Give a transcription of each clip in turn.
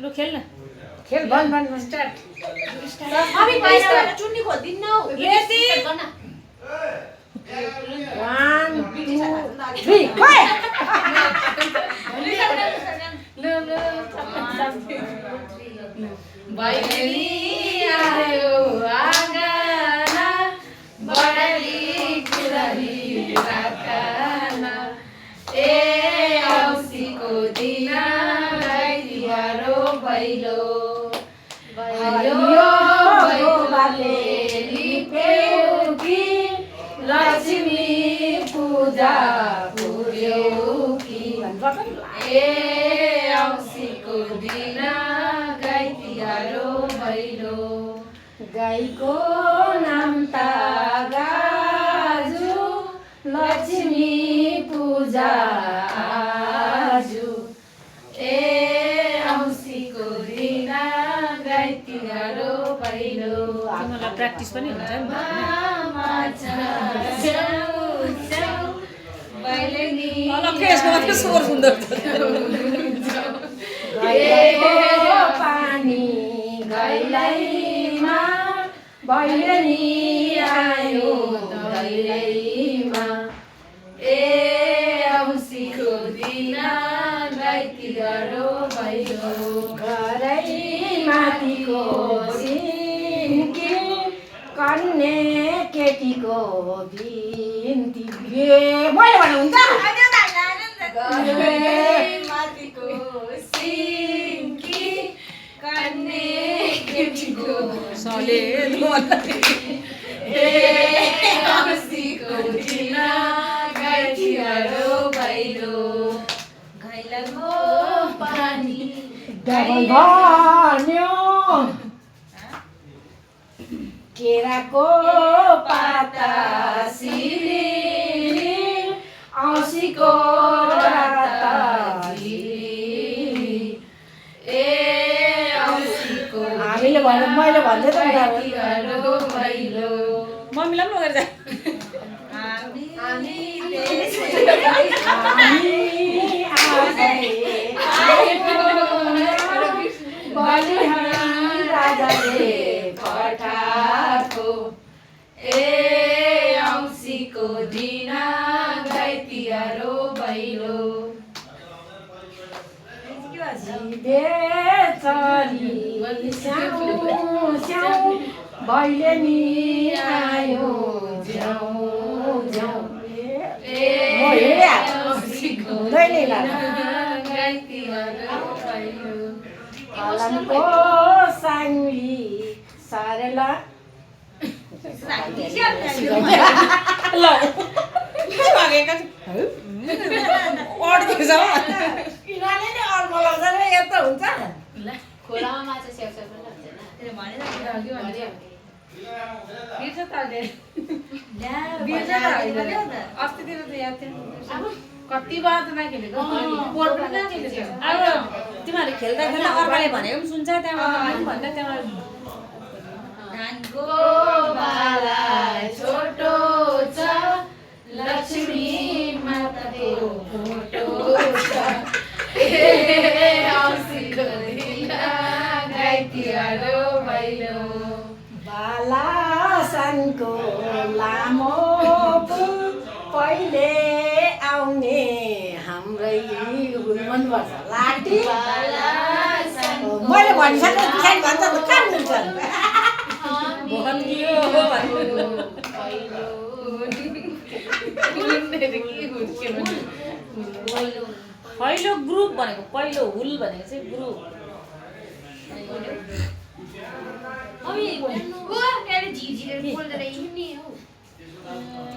लु खेल्न खेल बन्द स्टार्ट अभी बाहिर चुन्नी खोल्दिन हौ रेडी 1 2 3 गए बैलेनी आयो आँगन बढली कुरली राखना ए औँसीको दिन गाइदिहारो भैलो भैलो भैलोले लिप्यौ कि लक्ष्मी पूजा पुर्यौ कि ए औँसीको दिन गाइदिहारो भैलो गाईको नाम त गाजु लक्ष्मी पूजा आजु ए औँसीको दिन गाइदिहारो भैलो तिमीलाई प्र्याक्टिस पनि हुन्छ नि पानी गैलैमा बैलेनी आयो दैलैमा ए औँसीको दिन गाइदिहारो भैलो घरै माथिको सिन्की कन्ने केटीको बिन्ती मैले भने हुन्छ माथिको सिन्की कन्ने केटीको सले ए औँसीको दिन गाइदिहारो भैलो घैलाको पानी डबल भन्यो केराको पाता सिलिरी औँसीको राता झिलिरी ए औँसीको हामीले भन्नु मैले भन्दै त गाइदिहारो भैलो मम्मीलाई पनि लगेर राजाले पठाएको ए औँसीको दिन गाइदिहारो भैलो बेचरी स्याउ स्याउ बैलेनी आयो झ्याउ झ्याउ औँसीको गाइदिहारो भैलो फलनको साङ्ली सारेला खोलामा माछा स्याउस्याउ पनि अस्तितिर त याद थियो कति बार त नखेलेको बोर्ड पनि नखेलेको अब तिमीहरूले खेल्दा खेल्दा अर्काले भनेको पनि सुन्छ त्यहाँबाट भन्दा त्यहाँबाट धानको बाला छोटो छ लक्ष्मी माताको फोटो छ ए औँसीको दिन गाइदिहारो भैलो बाला सानको लामो पुल पहिले आउने हाम्रै मनपर्छ लाठी मैले भनिसकेँ पछाडि भन्छ त कहाँ मिल्छ पहिलो ग्रुप भनेको पहिलो हुल भनेको चाहिँ ग्रुप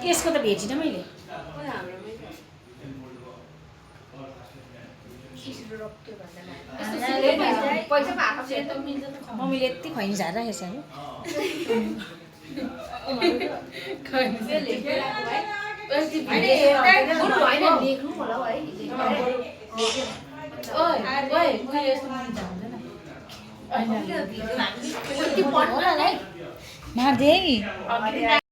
यसको त भेटिनँ मैले मम्मीले यति खैनी झारेर राखेछ मार्दे है नि अघि